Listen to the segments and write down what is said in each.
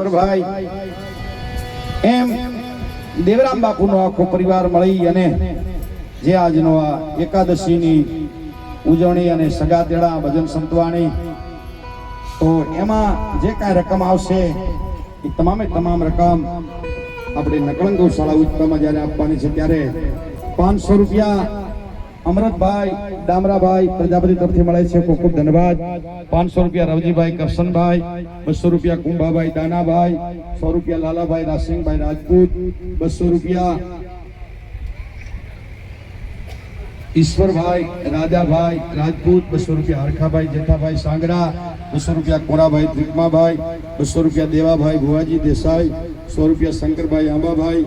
ઈશ્વરભાઈ એમ દેવરામ બાપુનો આખો પરિવાર મળી અને જે આજનો આ એકાદશીની ઉજવણી અને સગા તેડા ભજન સંતવાણી, તો એમાં જે કાંઈ રકમ આવશે એ તમામે તમામ રકમ આપણે નકળંગ ગૌશાળા ઉત્તરમાં જ્યારે આપવાની છે ત્યારે 500 રૂપિયા અમરતભાઈ ડામરાભાઈ પ્રજાપતિ તરફથી મળે છે, ખૂબ ખૂબ ધન્યવાદ. 500 રૂપિયા રવજીભાઈ કરશનભાઈ, 200 રૂપિયા કુંભાભાઈ દાનાભાઈ, 100 રૂપિયા લાલાભાઈ રાસિંગભાઈ રાજપૂત, 200 રૂપિયા ઈશ્વરભાઈ રાજાભાઈ રાજપૂત, 200 રૂપિયા હરખાભાઈ જેઠાભાઈ સાંગડા, 200 રૂપિયા કોરાભાઈ ત્રિકમાભાઈ, 200 રૂપિયા દેવાભાઈ ભુવાજી દેસાઈ, 100 રૂપિયા શંકરભાઈ આંબાભાઈ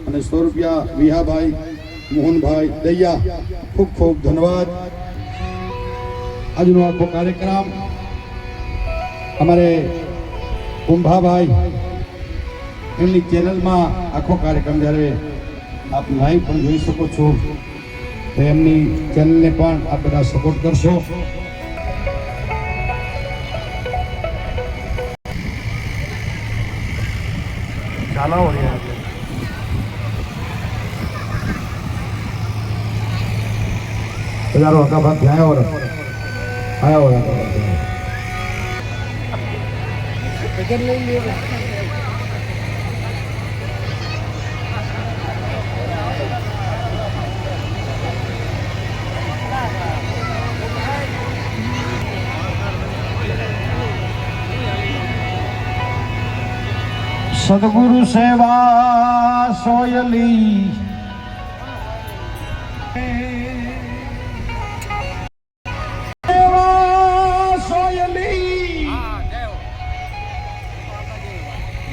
અને 100 રૂપિયા વિહાભાઈ મોહનભાઈ દૈયા. ખૂબ ખૂબ ધન્યવાદ. આજનો આખો કાર્યક્રમ અમારે કુંભાભાઈ એમની ચેનલમાં આખો કાર્યક્રમ જ્યારે આપ લાઈવ પણ જોઈ શકો છો, તો એમની ચેનલને પણ આપ બધા સપોર્ટ કરશો. ચાલો हजारों का बात आया और सदगुरु सेवा सोयली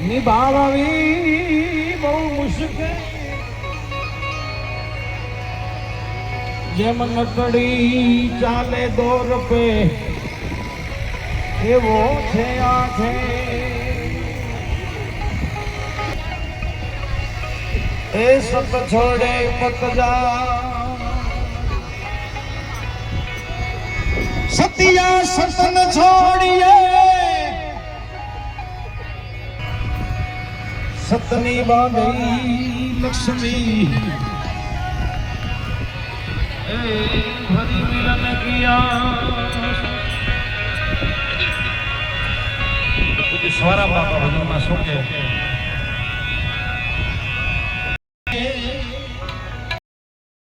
निभावी बहु मुश्किल जेम नकड़ी चाले दौर पे एवो छे आंखे ए सत छोड़े मत जा सतिया सतन छोड़िए सतनी बांधी लक्ष्मी हरि मिलन किया कुछ स्वरा बाबा भजन में सो के